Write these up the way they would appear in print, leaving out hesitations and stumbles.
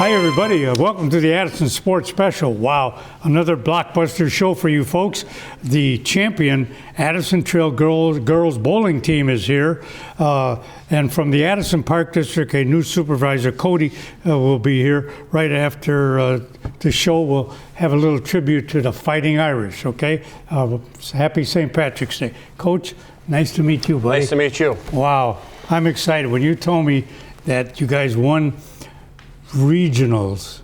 Hi, everybody. Welcome to the Addison Sports Special. Wow, another blockbuster show for you folks. The champion Addison Trail Girls Bowling Team is here. And from the Addison Park District, a new supervisor, Cody, will be here right after the show. We'll have a little tribute to the Fighting Irish, okay? Happy St. Patrick's Day. Coach, nice to meet you, buddy. Nice to meet you. Wow, I'm excited. When you told me that you guys won regionals,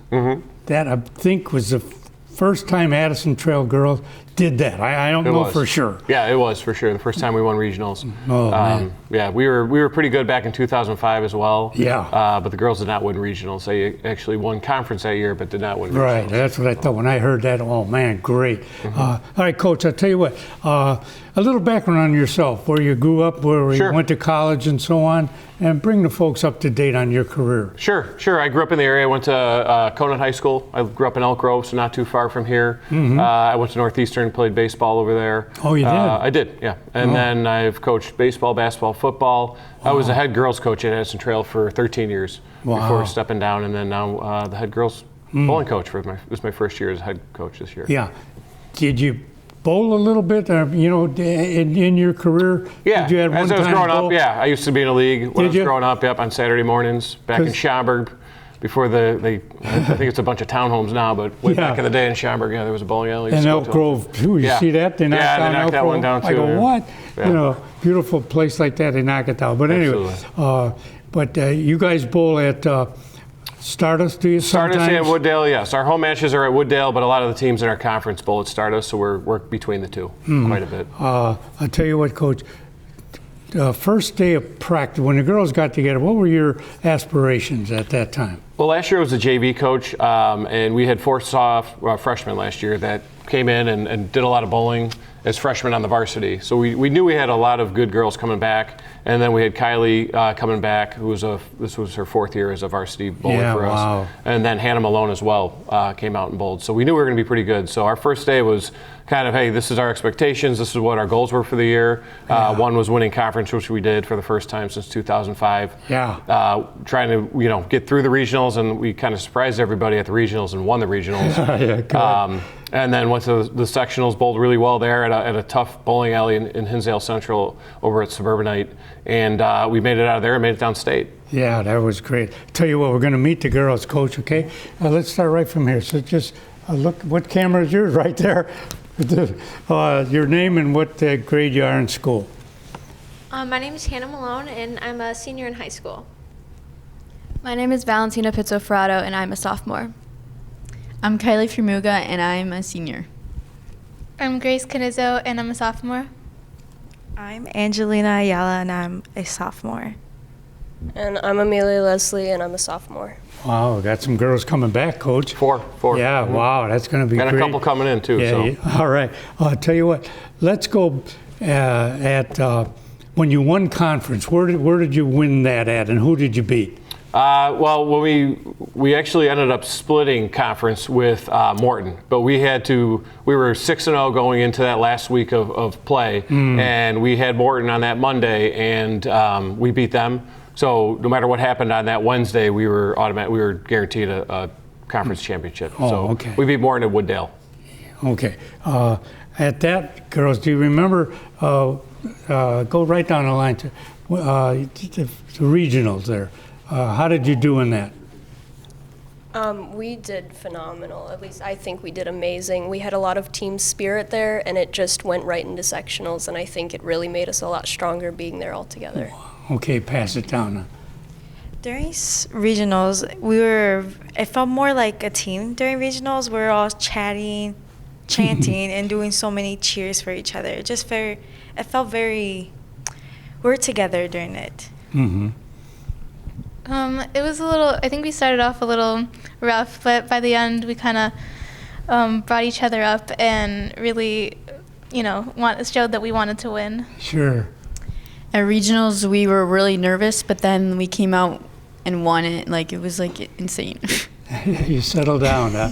that I think was the first time Addison Trail Girls did that. I don't know for sure. Yeah, it was for sure the first time we won regionals. Oh, man. Yeah, we were pretty good back in 2005 as well. Yeah. But the girls did not win regionals. They actually won conference that year, but did not win regionals. Right, that's what I thought when I heard that. Oh man, great. All right, Coach, I'll tell you what, a little background on yourself, where you grew up, where you went to college and so on, and bring the folks up to date on your career. Sure. I grew up in the area. I went to Conant High School. I grew up in Elk Grove, so not too far from here. I went to Northeastern, played baseball over there. Oh, you did? I did, yeah. And then I've coached baseball, basketball, football. I was a head girls coach at Addison Trail for 13 years before stepping down, and then now the head girls bowling coach. This was my first year as head coach this year. Yeah. Did you bowl a little bit, in your career? Yeah, Did you have as I was growing up, yeah. I used to be in a league when I was growing up, on Saturday mornings back in Schaumburg. Before I think it's a bunch of townhomes now, but way back in the day in Schaumburg, there was a bowling alley. And Elk Grove, too. You see that? They knocked that one down, too. I go, what? Yeah. Beautiful place like that, they knock it down. But anyway, you guys bowl at Stardust, do you sometimes? Stardust and Wooddale, yes. Our home matches are at Wooddale, but a lot of the teams in our conference bowl at Stardust, so we're between the two quite a bit. I'll tell you what, Coach. First day of practice, when the girls got together, what were your aspirations at that time? Well, last year I was a JV coach, and we had 4 freshmen last year that came in and did a lot of bowling as freshmen on the varsity. So we knew we had a lot of good girls coming back, and then we had Kylie coming back, this was her 4th year as a varsity bowler for us. And then Hannah Malone as well came out and bowled. So we knew we were going to be pretty good. So our first day was kind of, hey, this is our expectations. This is what our goals were for the year. One was winning conference, which we did for the first time since 2005. Trying to, get through the regionals, and we kind of surprised everybody at the regionals and won the regionals. And then went to the sectionals, bowled really well there at a tough bowling alley in Hinsdale Central over at Suburbanite. And we made it out of there and made it downstate. Yeah, that was great. Tell you what, we're going to meet the girls, Coach, okay? Let's start right from here. So just look, what camera is yours? Right there. Your name and what grade you are in school. My name is Hannah Malone, and I'm a senior in high school. My name is Valentina Pizzofrado, and I'm a sophomore. I'm Kylie Frimuga, and I'm a senior. I'm Grace Canizzo, and I'm a sophomore. I'm Angelina Ayala, and I'm a sophomore. And I'm Amelia Leslie, and I'm a sophomore. Wow, got some girls coming back, Coach. Four. Yeah, wow, that's going to be great. And a couple coming in, too. Yeah. All right. I'll tell you what, let's go when you won conference, where did you win that at, and who did you beat? Well, when we actually ended up splitting conference with Morton, but we were 6-0 going into that last week of play, and we had Morton on that Monday, and we beat them. So no matter what happened on that Wednesday, we were guaranteed a conference championship. We beat Morton at Wooddale. Okay. At that, girls, do you remember? Go right down the line to the regionals there. How did you do in that? We did phenomenal. At least I think we did amazing. We had a lot of team spirit there, and it just went right into sectionals, and I think it really made us a lot stronger being there all together. Okay, pass it down. During regionals, it felt more like a team. During regionals, we were all chanting, and doing so many cheers for each other. It felt very, we were together during it. It was I think we started off a little rough, but by the end we kind of brought each other up and really, showed that we wanted to win. Sure. At regionals, we were really nervous, but then we came out and won it. It was insane. You settled down, huh?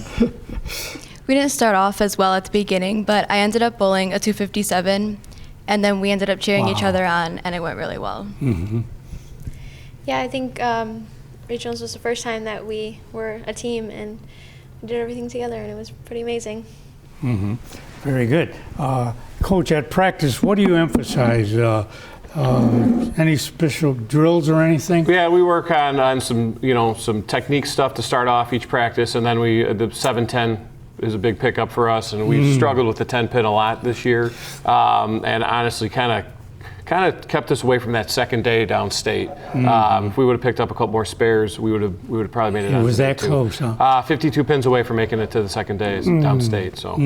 We didn't start off as well at the beginning, but I ended up bowling a 257, and then we ended up cheering each other on, and it went really well. Yeah, I think regionals was the first time that we were a team and we did everything together, and it was pretty amazing. Very good. Coach, at practice, what do you emphasize? Any special drills or anything? Yeah, we work on some, some technique stuff to start off each practice, and then the 7-10 is a big pickup for us, and we struggled with the 10 pin a lot this year, and honestly kind of kept us away from that second day downstate. If we would have picked up a couple more spares, we would have probably made it. It was that close, huh? 52 pins away from making it to the second day downstate. So,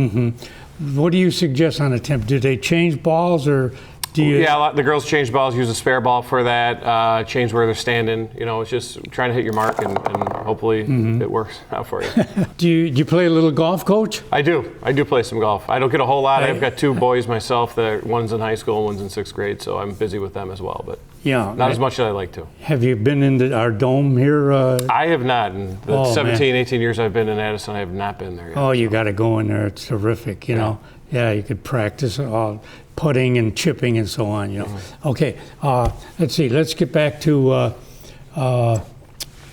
What do you suggest on a temp? Did they change balls, or do you? Yeah, the girls change balls, use a spare ball for that, change where they're standing. It's just trying to hit your mark, and hopefully it works out for you. Do you play a little golf, Coach? I do play some golf. I don't get a whole lot. I've got 2 boys myself. One's in high school and one's in 6th grade, so I'm busy with them as well. But Yeah. not as much as I like to. Have you been in our dome here? I have not. In the 17, 18 years I've been in Addison, I have not been there yet. Oh, you got to go in there. It's terrific, Yeah, you could practice all putting and chipping and so on, Okay, let's see. Let's get back to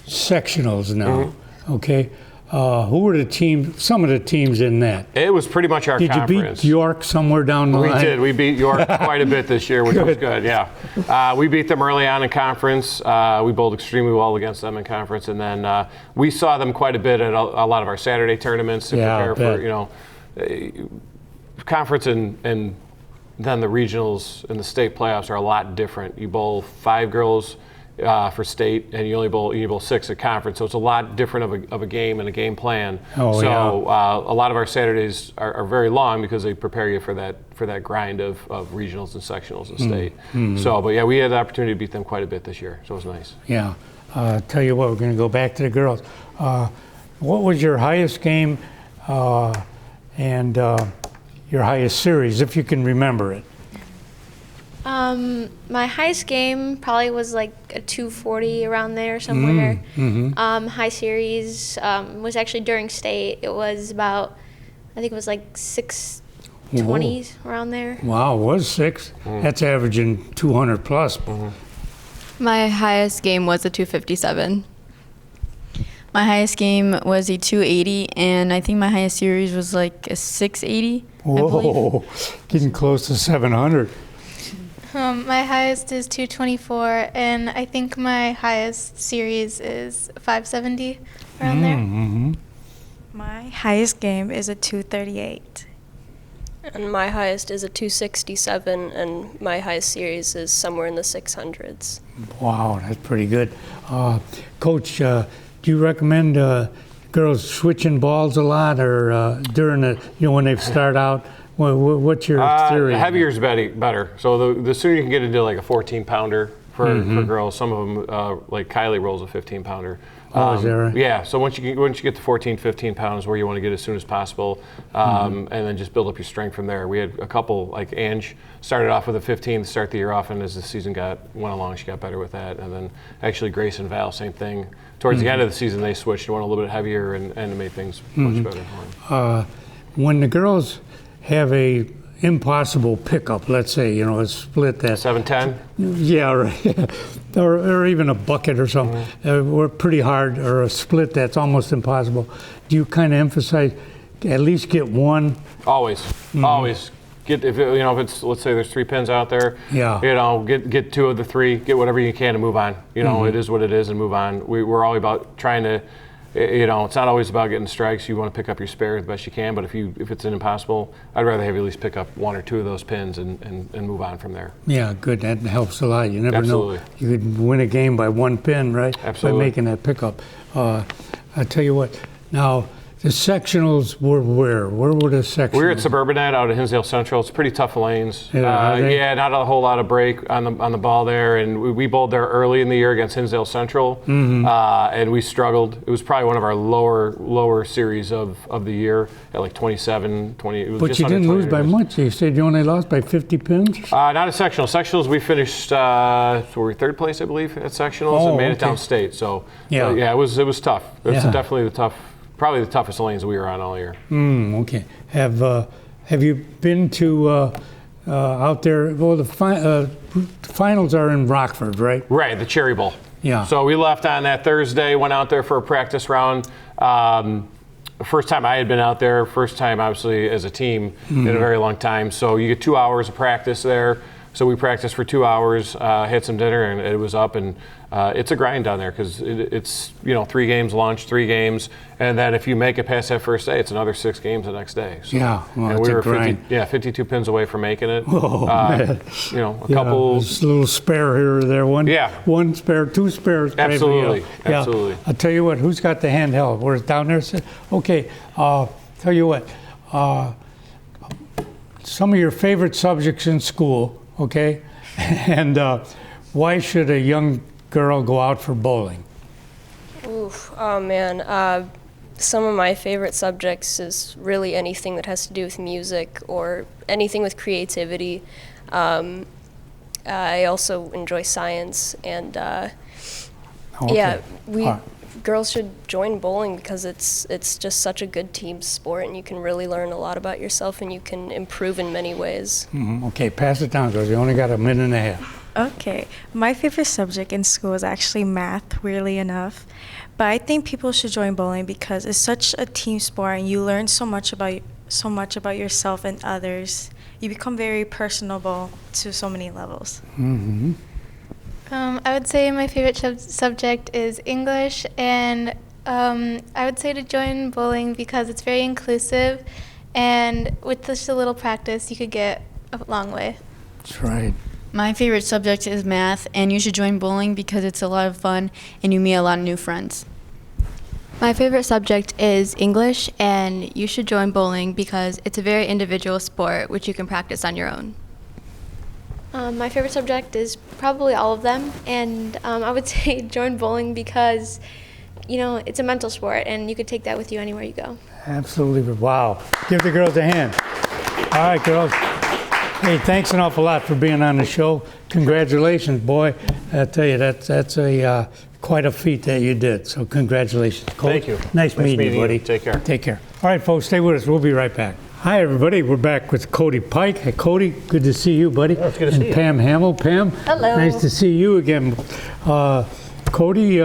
sectionals now, okay? Who were the teams, some of the teams in that? It was pretty much our conference. Did you beat York somewhere down the line? We did. We beat York quite a bit this year, which was good, yeah. We beat them early on in conference. We bowled extremely well against them in conference, and then we saw them quite a bit at a lot of our Saturday tournaments to prepare for, conference and then the regionals and the state playoffs are a lot different. You bowl 5 girls for state, and you bowl 6 at conference, so it's a lot different of a game and a game plan. A lot of our Saturdays are very long because they prepare you for that grind of regionals and sectionals and state. So, but yeah, we had the opportunity to beat them quite a bit this year, so it was nice. Yeah. Tell you what, we're going to go back to the girls. What was your highest game and your highest series, if you can remember it? My highest game probably was like a 240 around there somewhere. High series was actually during state. It was about, I think it was like 620s around there. Wow, it was 6. That's averaging 200 plus. My highest game was a 257. My highest game was a 280, and I think my highest series was like a 680. Whoa, getting close to 700. My highest is 224, and I think my highest series is 570 around there. My highest game is a 238. And my highest is a 267, and my highest series is somewhere in the 600s. Wow, that's pretty good. Coach, do you recommend girls switching balls a lot, or during when they start out? What's your theory? Heavier is better. So the sooner you can get into like a 14-pounder for girls. Some of them, like Kylie rolls a 15-pounder. Is that right? Yeah. So once you get to 14, 15 pounds, where you want to get as soon as possible, and then just build up your strength from there. We had a couple, like Ange started off with a 15 to start the year off, and as the season went along, she got better with that. And then actually Grace and Val, same thing. Towards the end of the season, they switched and went a little bit heavier, and it made things much better for them. When the girls have a impossible pickup, let's say, a split that 7-10. Yeah, right. or even a bucket or something. We're pretty hard, or a split that's almost impossible. Do you kind of emphasize at least get one? Always. Get if it's, let's say there's 3 pins out there. Yeah. Get 2 of the 3. Get whatever you can and move on. It is what it is, and move on. We're all about trying to. It's not always about getting strikes. You want to pick up your spare the best you can, but if it's an impossible, I'd rather have you at least pick up 1 or 2 of those pins and move on from there. Yeah, good. That helps a lot. You never Absolutely. know. You could win a game by 1 pin, right? Absolutely. By making that pickup. I tell you what. Now, the sectionals were where? Where were the sectionals? We're at Suburbanet out at Hinsdale Central. It's pretty tough lanes. Yeah, not a whole lot of break on the ball there, and we bowled there early in the year against Hinsdale Central, and we struggled. It was probably one of our lower series of the year at like 27, 20. It was But just you under didn't 20 lose by degrees. much. You said you only lost by 50 pins? Not at sectionals. Sectionals, we finished so we were 3rd place, I believe, at sectionals, and made it down state. So it was tough. It's definitely probably the toughest lanes we were on all year. Okay. Have you been to out there? Well, the finals are in Rockford, right? Right, the Cherry Bowl. Yeah. So we left on that Thursday, went out there for a practice round. First time I had been out there, first time obviously as a team in a very long time. So you get 2 hours of practice there. So we practiced for 2 hours, had some dinner, and it was up. And it's a grind down there because it's 3 games lunch, 3 games, and then if you make it past that first day, it's another 6 games the next day. So, Yeah, well, and it's we a were grind. 52 pins away from making it. Oh, man. A couple. Just a little spare here or there. One spare, 2 spares. maybe, Absolutely, yeah. absolutely. I'll tell you what, who's got the handheld? Where's down there? Okay, tell you what, some of your favorite subjects in school, okay? And why should a young girl go out for bowling? Oof, oh man. Some of my favorite subjects is really anything that has to do with music or anything with creativity. I also enjoy science, and Okay. girls should join bowling because it's just such a good team sport, and you can really learn a lot about yourself, and you can improve in many ways. Okay, pass it down, girls. You only got a minute and a half. Okay, my favorite subject in school is actually math, weirdly enough. But I think people should join bowling because it's such a team sport, and you learn so much about yourself and others. You become very personable to so many levels. I would say my favorite subject is English, and I would say to join bowling because it's very inclusive, and with just a little practice, you could get a long way. That's right. My favorite subject is math, and you should join bowling because it's a lot of fun and you meet a lot of new friends. My favorite subject is English, and you should join bowling because it's a very individual sport which you can practice on your own. My favorite subject is probably all of them, and I would say join bowling because, it's a mental sport, and you could take that with you anywhere you go. Absolutely. Wow. Give the girls a hand. All right, girls. Hey, thanks an awful lot for being on the show. Congratulations, boy. I tell you, that's a quite a feat that you did. So congratulations, Coach. Thank you. Nice meeting you, buddy. Take care. Take care. All right, folks, stay with us. We'll be right back. Hi, everybody. We're back with Cody Pike. Hey, Cody, good to see you, buddy. Oh, it's good to see you. Pam Hamill. Pam, Hello. nice to see you again. Cody,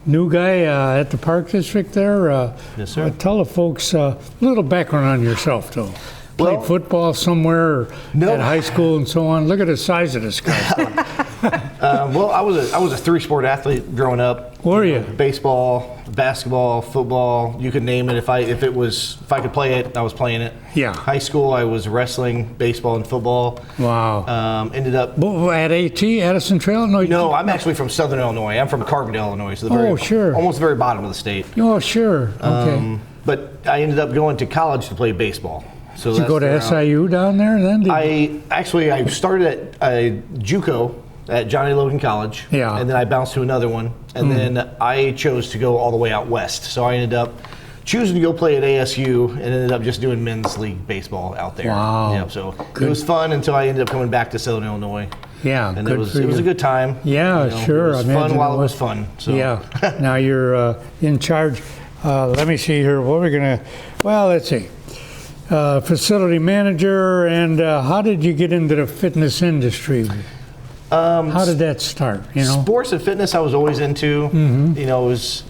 new guy at the Park District there. Yes, sir. Tell the folks a little background on yourself, though. Played football somewhere or at high school and so on. Look at the size of this guy. Well, I was a 3-sport athlete growing up. Were you? Baseball, basketball, football, you could name it. If I could play it, I was playing it. Yeah. High school, I was wrestling, baseball, and football. Wow. Ended up. At Addison Trail? No, I'm actually from Southern Illinois. I'm from Carbondale, Illinois, so almost the very bottom of the state. Oh, sure. Okay. But I ended up going to college to play baseball. So Did you go to SIU down there then? I started at JUCO at Johnny Logan College. Yeah. And then I bounced to another one. And then I chose to go all the way out west. So I ended up choosing to go play at ASU and ended up just doing men's league baseball out there. Wow. Yeah, so Good. it was fun until I ended up coming back to Southern Illinois. Yeah, And good it was for you. a good time. Yeah, sure. It was I imagine fun while it it was was. fun. So. Yeah. Now you're in charge. Let me see here. What we're going to, let's see. Facility manager, and how did you get into the fitness industry? How did that start? Sports and fitness I was always into. It was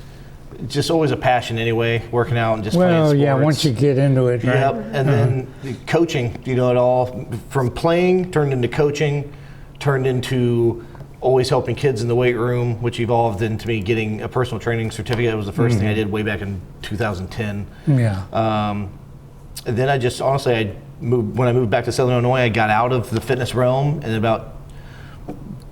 just always a passion anyway, working out and just playing sports. Yeah, once you get into it, right? Yep, and then coaching, it all from playing turned into coaching, turned into always helping kids in the weight room, which evolved into me getting a personal training certificate. It was the first thing I did way back in 2010. Yeah. And then I just, honestly, when I moved back to Southern Illinois, I got out of the fitness realm, and about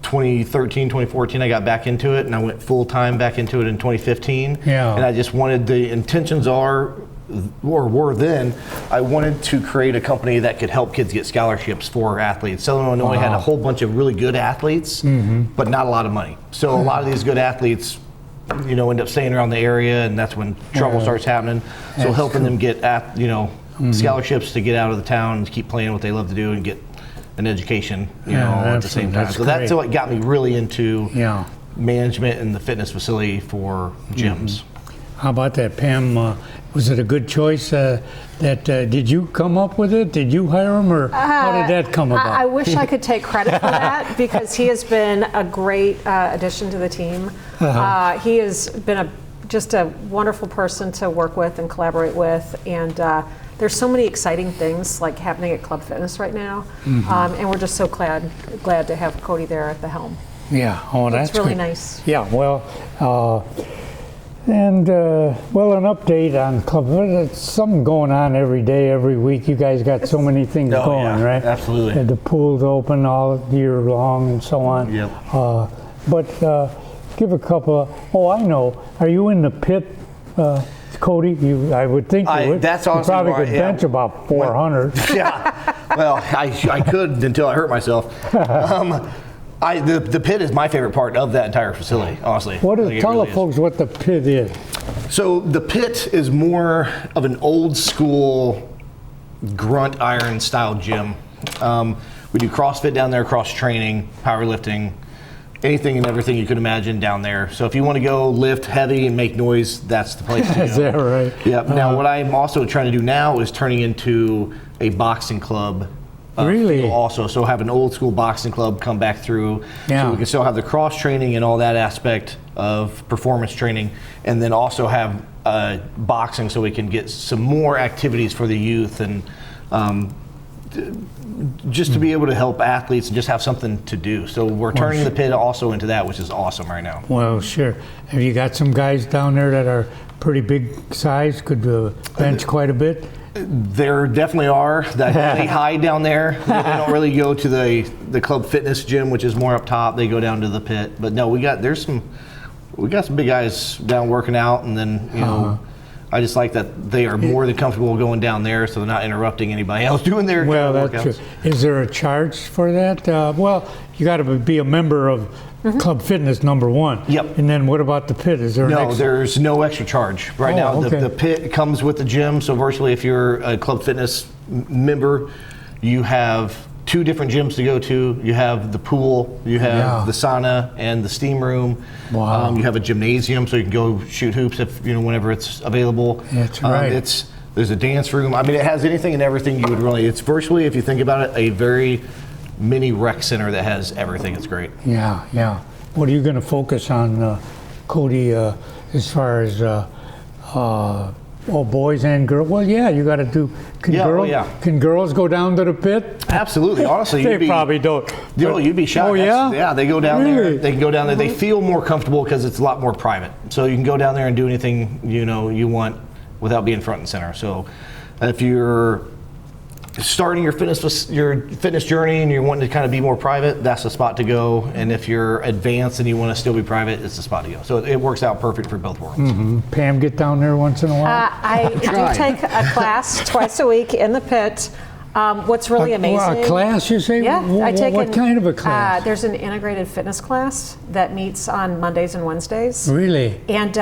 2013, 2014, I got back into it, and I went full-time back into it in 2015. Yeah. And I just wanted, the intentions were then, I wanted to create a company that could help kids get scholarships for athletes. Southern Illinois had a whole bunch of really good athletes, but not a lot of money. So a lot of these good athletes, end up staying around the area, and that's when trouble starts happening. So helping them get, scholarships to get out of the town and keep playing what they love to do and get an education, at the same time. So that's what got me really into management and the fitness facility for gyms. How about that, Pam? Was it a good choice? Did you come up with it? Did you hire him, or how did that come about? I wish I could take credit for that because he has been a great addition to the team. He has been just a wonderful person to work with and collaborate with, and there's so many exciting things like happening at Club Fitness right now, and we're just so glad to have Cody there at the helm. Yeah, that's really good. nice. Yeah, well, an update on Club. There's something going on every day, every week. You guys got so many things going, right? Absolutely. And the pool's open all year long and so on. Yep. But give a couple of. Oh, I know. Are you in the pit, Cody? I would think you would. That's you honestly probably why, could bench about 400. Yeah. Well, I could until I hurt myself. The pit is my favorite part of that entire facility, honestly. Tell the folks what the pit is. So the pit is more of an old school grunt iron style gym. We do CrossFit down there, cross training, powerlifting, anything and everything you could imagine down there. So if you want to go lift heavy and make noise, that's the place to go. Is that right? Yep. Now what I'm also trying to do now is turning into a boxing club. Really? Also, so have an old school boxing club come back through, so we can still have the cross training and all that aspect of performance training, and then also have boxing, so we can get some more activities for the youth and just to be able to help athletes and just have something to do. So we're turning the pit also into that, which is awesome right now. Well, sure. Have you got some guys down there that are pretty big size, could bench quite a bit? There definitely are. They hide down there. They don't really go to the Club Fitness gym, which is more up top. They go down to the pit. But no, we got some big guys down working out, and then I just like that they are more than comfortable going down there, so they're not interrupting anybody else doing their workouts. That's true. Is there a charge for that? You got to be a member of Club Fitness, number one. Yep. And then what about the pit? Is there there's no extra charge right now. Okay. The pit comes with the gym, so virtually if you're a Club Fitness member, you have 2 different gyms to go to. You have the pool, you have the sauna and the steam room. Wow. You have a gymnasium, so you can go shoot hoops whenever it's available. That's right. There's a dance room. I mean, it has anything and everything you would really. It's virtually, if you think about it, a very mini rec center that has everything. It's great. Yeah. What are you going to focus on, Cody, as far as boys and girls? Well, you got to do. Can girls go down to the pit? Absolutely. Honestly, they probably don't. You'd be shocked. Oh yeah. Yeah, they go down there. They can go down there. They feel more comfortable because it's a lot more private. So you can go down there and do anything you want without being front and center. So if you're starting your fitness journey and you're wanting to kind of be more private, that's the spot to go. And if you're advanced and you want to still be private, it's the spot to go. So it works out perfect for both worlds. Mm-hmm. Pam, get down there once in a while? I do take a class twice a week in the pit. What's really amazing. A class, you say? Yeah. What kind of a class? There's an integrated fitness class that meets on Mondays and Wednesdays. Really? And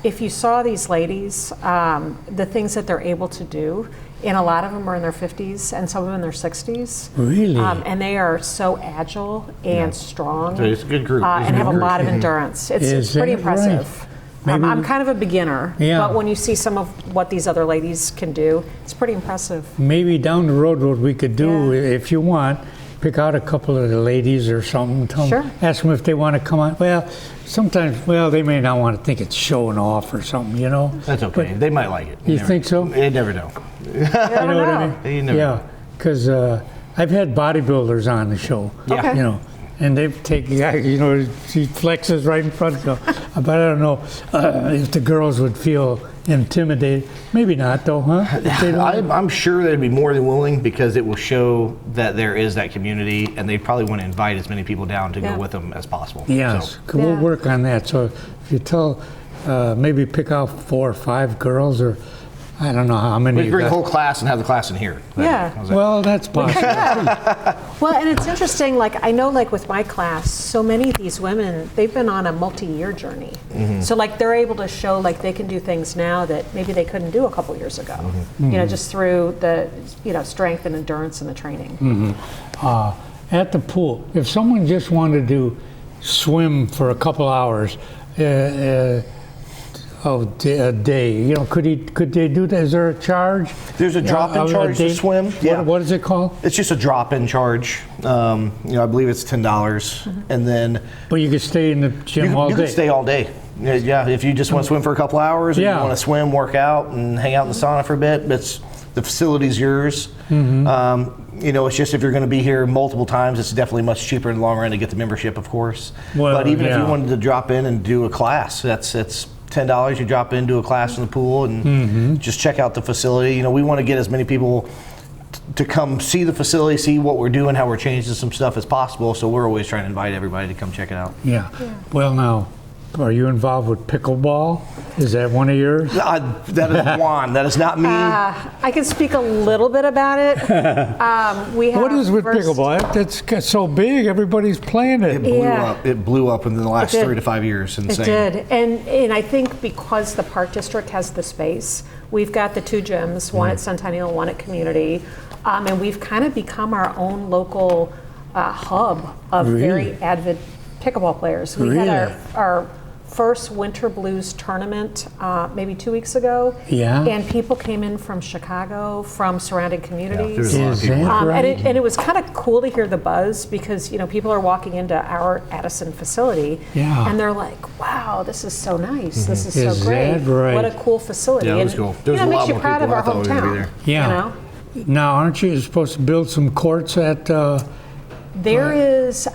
if you saw these ladies, the things that they're able to do, and a lot of them are in their 50s and some of them in their 60s. Really? And they are so agile and strong. So it's a good group. And have a lot of endurance. It's pretty impressive. Right? I'm kind of a beginner, but when you see some of what these other ladies can do, it's pretty impressive. Maybe down the road what we could do, if you want, pick out a couple of the ladies or something. Ask them if they want to come on. Well, sometimes, they may not want to think it's showing off or something, That's okay. But they might like it. You think so? You never know. You know what I mean? You never know. Because I've had bodybuilders on the show. Okay. And they've taken, she flexes right in front of them. But I don't know if the girls would feel intimidated. Maybe not, though, huh? I'm sure they'd be more than willing because it will show that there is that community, and they probably want to invite as many people down to go with them as possible. Yes, so. We'll work on that. So if you tell, maybe pick out 4 or 5 girls, or I don't know how many. We bring the whole class and have the class in here. Well, that's possible. Well, and it's interesting, I know, with my class, so many of these women, they've been on a multi-year journey. Mm-hmm. So, they're able to show, they can do things now that maybe they couldn't do a couple years ago, just through the, strength and endurance and the training. Mm-hmm. At the pool, if someone just wanted to swim for a couple hours, a day. You know, could they do that? Is there a charge? There's a drop-in charge to swim. Yeah. What is it called? It's just a drop-in charge. I believe it's $10, and then. But you could stay in the gym all day. You can stay all day. Yeah, if you just want to swim for a couple hours, or you want to swim, work out, and hang out in the sauna for a bit, the facility's yours. It's just if you're going to be here multiple times, it's definitely much cheaper in the long run to get the membership, of course. Well, but even if you wanted to drop in and do a class, that's $10. You drop in, do a class in the pool, and just check out the facility. We want to get as many people to come see the facility, see what we're doing, how we're changing some stuff as possible. So we're always trying to invite everybody to come check it out. Yeah. Well, now, are you involved with pickleball? Is that one of yours? That is Juan. That is not me. I can speak a little bit about it. We have what is with pickleball? It's so big, everybody's playing it. It blew up in the last 3 to 5 years. Insane. It did. And I think because the Park District has the space, we've got the 2 gyms, one at Centennial, one at Community, and we've kind of become our own local hub of very avid pickleball players. We had our first Winter Blues tournament maybe 2 weeks ago. Yeah. And people came in from Chicago, from surrounding communities. Is that right? And it was kind of cool to hear the buzz because, people are walking into our Addison facility and they're like, wow, this is so nice. This is so great. That right? What a cool facility. Yeah, it was cool. There was it a makes lot you more proud of people our than I thought were gonna be hometown. there. Yeah. Now, aren't you supposed to build some courts at... There is,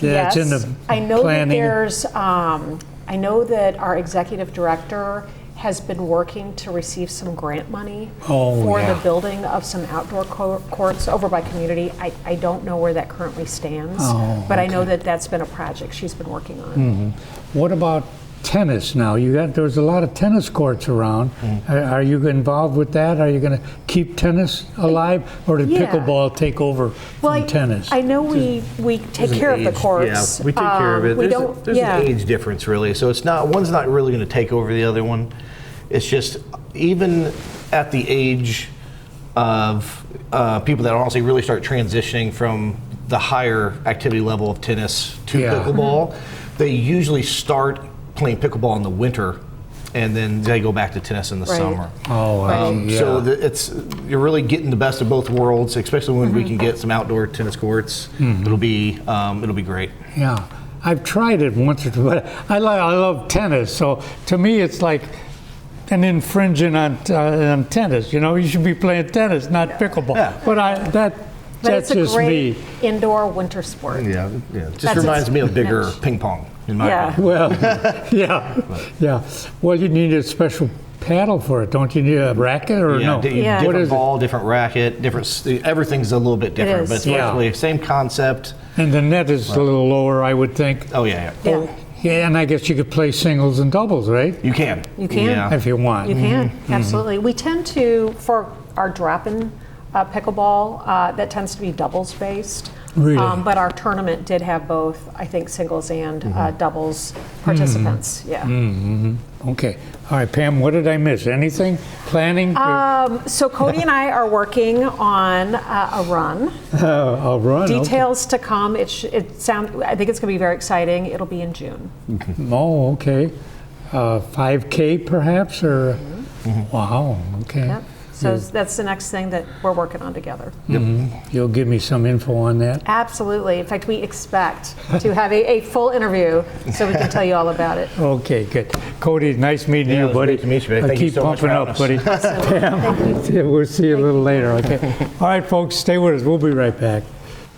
yes. In the I know planning. that there's, I know that our executive director has been working to receive some grant money for the building of some outdoor courts over by Community. I don't know where that currently stands, but I know that that's been a project she's been working on. What about tennis now? There's a lot of tennis courts around. Are you involved with that? Are you going to keep tennis alive, or did pickleball take over from tennis? I know we take care of the courts. Yeah, we take care of it. We There's an age difference, really. So one's not really going to take over the other one. It's just even at the age of people that honestly really start transitioning from the higher activity level of tennis to pickleball, they usually start playing pickleball in the winter, and then they go back to tennis in the summer. So you're really getting the best of both worlds, especially when we can get some outdoor tennis courts. It'll be great. Yeah, I've tried it once or twice, but I love tennis. So to me, it's like an infringing on tennis. You should be playing tennis, not pickleball. Yeah. But that's just me. Indoor winter sport. Yeah. It just reminds me of bigger ping pong. In my opinion. Well, yeah. Well, you need a special paddle for it, don't you? Need a racket or no? Different ball, different racket, everything's a little bit different, but it's basically the same concept. And the net is a little lower, I would think. Oh, yeah. Yeah, and I guess you could play singles and doubles, right? You can. If you want. You can, absolutely. We tend to, for our drop-in pickleball, that tends to be doubles-based. Really? But our tournament did have both, I think, singles and doubles participants. Okay. All right, Pam, what did I miss? Anything? Planning? So Cody and I are working on a run. A run? Details to come. I think it's going to be very exciting. It'll be in June. Oh, okay. 5K perhaps, or? Wow, okay. Yep. So that's the next thing that we're working on together. You'll give me some info on that? Absolutely. In fact, we expect to have a full interview so we can tell you all about it. Okay, good. Cody, nice meeting you, buddy. Great to meet you, man. Thank you keep so much pumping for up, having buddy. Thank you. We'll see you a little later, okay? All right, folks, stay with us. We'll be right back.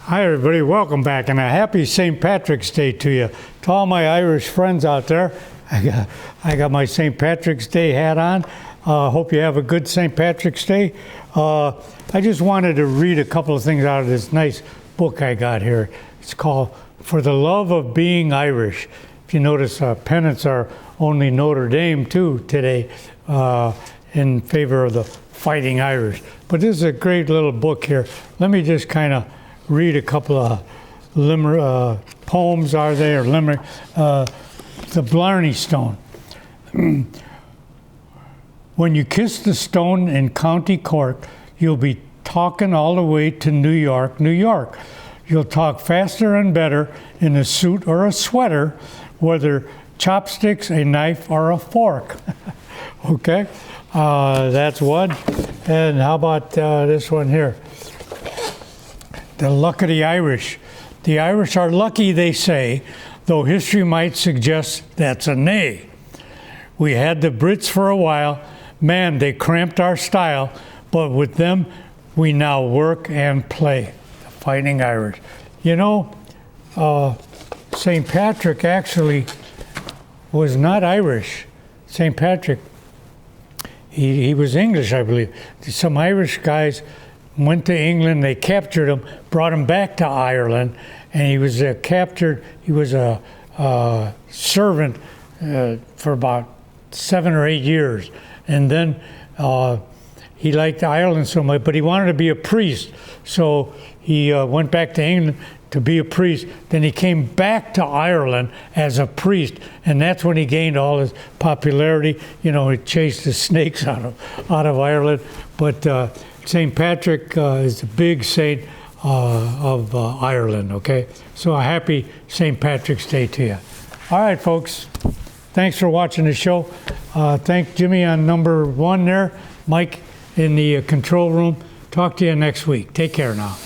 Hi, everybody. Welcome back, and a happy St. Patrick's Day to you. To all my Irish friends out there, I got my St. Patrick's Day hat on. Hope you have a good St. Patrick's Day. I just wanted to read a couple of things out of this nice book I got here. It's called For the Love of Being Irish. If you notice, pennants are only Notre Dame, too, today, in favor of the Fighting Irish. But this is a great little book here. Let me just kind of read a couple of poems, are they, or limerick. The Blarney Stone. When you kiss the stone in County Cork, you'll be talking all the way to New York, New York. You'll talk faster and better in a suit or a sweater, whether chopsticks, a knife, or a fork. Okay, that's one. And how about this one here? The luck of the Irish. The Irish are lucky, they say, though history might suggest that's a nay. We had the Brits for a while. Man, they cramped our style, but with them, we now work and play. The Fighting Irish. You know, St. Patrick actually was not Irish. St. Patrick, he was English, I believe. Some Irish guys went to England, they captured him, brought him back to Ireland, and he was captured. He was a servant for about 7 or 8 years. And then he liked Ireland so much, but he wanted to be a priest. So he went back to England to be a priest. Then he came back to Ireland as a priest, and that's when he gained all his popularity. You know, he chased the snakes out of Ireland. But St. Patrick is the big saint of Ireland, okay? So a happy St. Patrick's Day to you. All right, folks. Thanks for watching the show. Thank Jimmy on number 1 there, Mike in the control room. Talk to you next week. Take care now.